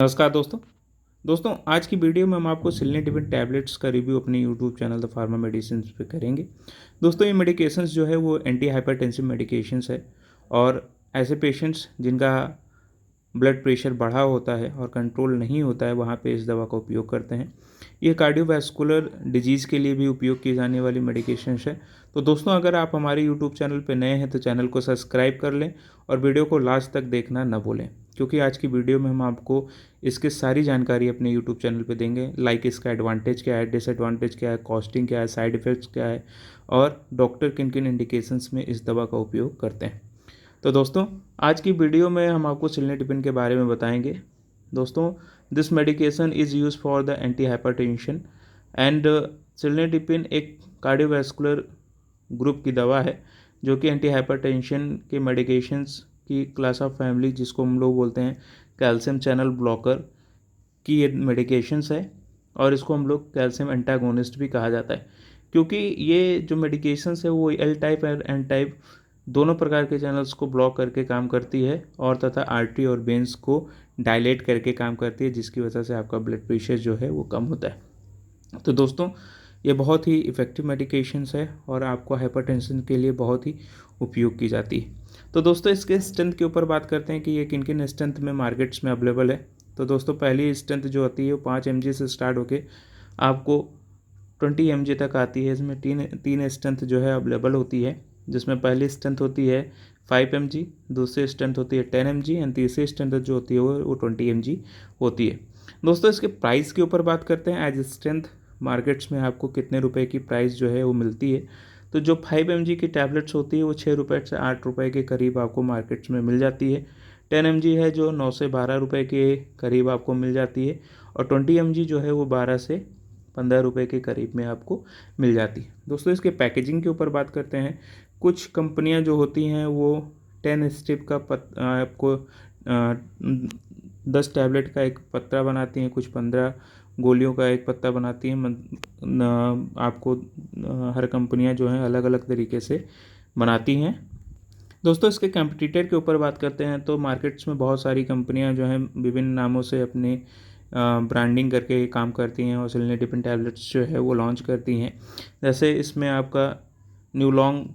नमस्कार दोस्तों आज की वीडियो में हम आपको सिलनेटिविन टैबलेट्स का रिव्यू अपने YouTube channel the pharma medicine पे करेंगे। दोस्तों ये मेडिकेशंस जो है वो एंटी हाइपरटेंसिव मेडिकेशंस है और ऐसे पेशेंट्स जिनका ब्लड प्रेशर बढ़ा होता है और कंट्रोल नहीं होता है वहाँ पे इस दवा का उपयोग करते हैं। ये कार्डियोवैस्कुलर डिजीज़ के लिए भी उपयोग की जाने वाली मेडिकेशंस है। तो दोस्तों अगर आप हमारे यूट्यूब चैनल पे नए हैं तो चैनल को सब्सक्राइब कर लें और वीडियो को लास्ट तक देखना न भूलें, क्योंकि आज की वीडियो में हम आपको इसकी सारी जानकारी अपने यूट्यूब चैनल पे देंगे। लाइक इसका एडवांटेज क्या है, डिसएडवांटेज क्या है, कॉस्टिंग क्या है, साइड इफ़ेक्ट्स क्या है और डॉक्टर किन किन इंडिकेशंस में इस दवा का उपयोग करते हैं। तो दोस्तों आज की वीडियो में हम आपको सिलनेटिविन के बारे में बताएंगे। दोस्तों this medication is use for the anti hypertension and सिलनेटिविन एक कार्डियोवैस्कुलर ग्रुप की दवा है जो कि एंटी हाइपरटेंशन के मेडिकेशंस की क्लास ऑफ फैमिली, जिसको हम लोग बोलते हैं कैल्शियम चैनल ब्लॉकर की ये मेडिकेशंस है और इसको हम लोग कैल्शियम एंटागोनिस्ट भी कहा जाता है, क्योंकि ये जो मेडिकेशंस है वो एल टाइप और एन टाइप दोनों प्रकार के चैनल्स को ब्लॉक करके काम करती है और तथा आर्टरी और वेन्स को डायलेट करके काम करती है, जिसकी वजह से आपका ब्लड प्रेशर जो है वो कम होता है। तो दोस्तों ये बहुत ही इफ़ेक्टिव मेडिकेशंस है और आपको हाइपरटेंशन के लिए बहुत ही उपयोग की जाती है। तो दोस्तों इसके स्ट्रेंथ के ऊपर बात करते हैं कि ये किन किन स्ट्रेंथ में मार्केट्स में अवेलेबल है। तो दोस्तों पहली स्ट्रेंथ जो आती है वो 5 mg से स्टार्ट होके आपको 20 mg तक आती है। इसमें तीन स्ट्रेंथ जो है अवेलेबल होती है, जिसमें पहली स्ट्रेंथ होती है 5 mg, दूसरी स्ट्रेंथ होती है 10 mg एंड तीसरी स्ट्रेंथ जो होती है वो 20 mg होती है। दोस्तों इसके प्राइस के ऊपर बात करते हैं। एज स्ट्रेंथ मार्केट्स में आपको कितने रुपए की प्राइस जो है वो मिलती है। तो जो 5 mg की टैबलेट्स होती है वो 6 रुपये से 8 रुपये के करीब आपको मार्केट्स में मिल जाती है। 10 mg है जो 9 से 12 रुपये के करीब आपको मिल जाती है और 20 mg जो है वो 12 से 15 रुपये के करीब में आपको मिल जाती है। दोस्तों इसके पैकेजिंग के ऊपर बात करते हैं। कुछ कंपनियां जो होती हैं वो 10 स्ट्रिप का आपको 10 टैबलेट का एक पत्ता बनाती हैं, कुछ 15 गोलियों का एक पत्ता बनाती हैं। आपको हर कंपनियां जो हैं अलग अलग तरीके से बनाती हैं। दोस्तों इसके कंपटीटर के ऊपर बात करते हैं तो मार्केट्स में बहुत सारी कंपनियां जो हैं विभिन्न नामों से अपने ब्रांडिंग करके काम करती हैं और सिलनेटिविन टैबलेट्स जो है वो लॉन्च करती हैं। जैसे इसमें आपका न्यूलॉन्ग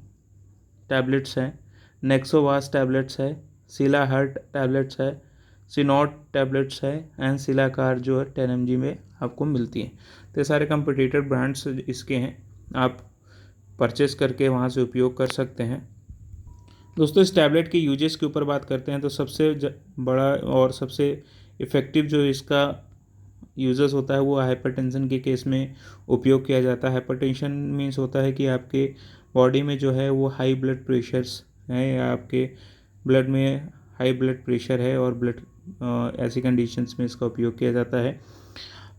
टैबलेट्स है, नेक्सोवास टैबलेट्स है, सिला हर्ट टैबलेट्स है, सिनॉट टैबलेट्स है एंड सिलाकार जो है 10 mg में आपको मिलती हैं। तो ये सारे कंपटीटर ब्रांड्स इसके हैं, आप परचेस करके वहाँ से उपयोग कर सकते हैं। दोस्तों इस टैबलेट के यूजेस के ऊपर बात करते हैं तो सबसे बड़ा और सबसे इफ़ेक्टिव जो इसका यूजेस होता है वो हाइपरटेंशन के केस में उपयोग किया जाता है। हाइपरटेंशन मीन्स होता है कि आपके बॉडी में जो है वो हाई ब्लड प्रेशर्स हैं या आपके ब्लड में हाई ब्लड प्रेशर है और ब्लड ऐसी कंडीशंस में इसका उपयोग किया जाता है।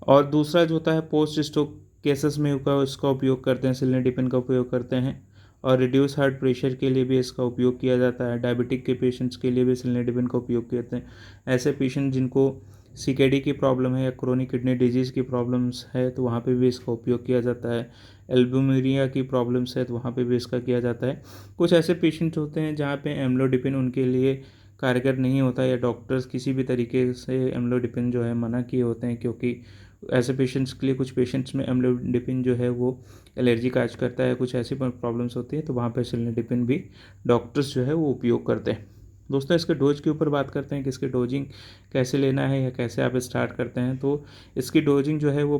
और दूसरा जो होता है पोस्ट स्ट्रोक केसेस में इसका उपयोग करते हैं, सिलनेटिविन का उपयोग करते हैं और रिड्यूस हार्ट प्रेशर के लिए भी इसका उपयोग किया जाता है। डायबिटिक के पेशेंट्स के लिए भी सिलनेटिविन का उपयोग करते हैं। ऐसे पेशेंट जिनको सीकेडी की प्रॉब्लम है या क्रोनिक किडनी डिजीज़ की प्रॉब्लम्स है तो वहाँ पे भी इसका उपयोग किया जाता है। एल्बुमिरिया की प्रॉब्लम्स है तो वहाँ पे भी इसका किया जाता है। कुछ ऐसे पेशेंट्स होते हैं जहाँ पे एम्लोडिपिन उनके लिए कारगर नहीं होता या डॉक्टर्स किसी भी तरीके से एम्लोडिपिन जो है मना किए होते हैं, क्योंकि ऐसे पेशेंट्स के लिए कुछ पेशेंट्स में एम्लोडिपिन जो है वो एलर्जी काज करता है, कुछ ऐसी प्रॉब्लम्स होती है तो वहाँ पर सिलनेटिविन भी डॉक्टर्स जो है वो उपयोग करते हैं। दोस्तों इसके डोज के ऊपर बात करते हैं कि इसकी डोजिंग कैसे लेना है या कैसे आप स्टार्ट करते हैं। तो इसकी डोजिंग जो है वो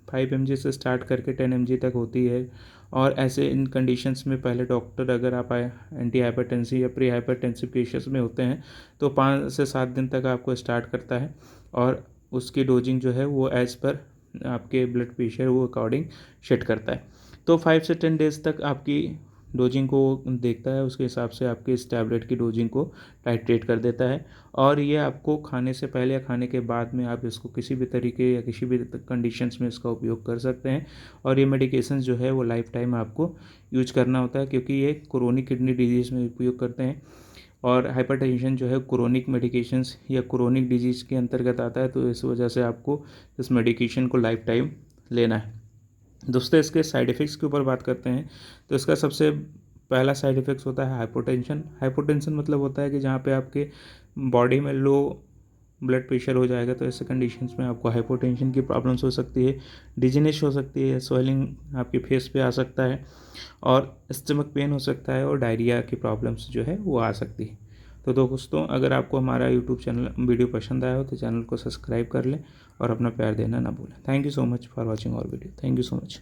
5 mg से स्टार्ट करके 10 mg तक होती है और ऐसे इन कंडीशंस में पहले डॉक्टर, अगर आप एंटी हाइपरटेंसिव या प्री हाइपरटेंसिव केसेस में होते हैं तो 5 से 7 दिन तक आपको स्टार्ट करता है और उसकी डोजिंग जो है वो एज़ पर आपके ब्लड प्रेशर वो अकॉर्डिंग सेट करता है। तो 5 से 10 डेज तक आपकी डोजिंग को देखता है, उसके हिसाब से आपके इस टैबलेट की डोजिंग को टाइट्रेट कर देता है और ये आपको खाने से पहले या खाने के बाद में आप इसको किसी भी तरीके या किसी भी कंडीशंस में इसका उपयोग कर सकते हैं। और ये मेडिकेशन जो है वो लाइफ टाइम आपको यूज करना होता है, क्योंकि ये क्रोनिक किडनी डिजीज़ में उपयोग करते हैं और हाइपरटेंशन जो है क्रोनिक मेडिकेशंस या क्रोनिक डिजीज़ के अंतर्गत आता है, तो इस वजह से आपको इस मेडिकेशन को लाइफ टाइम लेना है। दोस्तों इसके साइड इफ़ेक्ट्स के ऊपर बात करते हैं तो इसका सबसे पहला साइड इफ़ेक्ट्स होता है हाइपोटेंशन। हाइपोटेंशन मतलब होता है कि जहाँ पे आपके बॉडी में लो ब्लड प्रेशर हो जाएगा तो ऐसे कंडीशंस में आपको हाइपोटेंशन की प्रॉब्लम्स हो सकती है, डिजीनेस हो सकती है, स्वेलिंग आपके फेस पे आ सकता है और स्टमक पेन हो सकता है और डायरिया की प्रॉब्लम्स जो है वो आ सकती है। तो दोस्तों, अगर आपको हमारा यूट्यूब चैनल वीडियो पसंद आया हो तो चैनल को सब्सक्राइब कर लें और अपना प्यार देना ना भूलें। Thank you so much for watching our video. Thank you so much.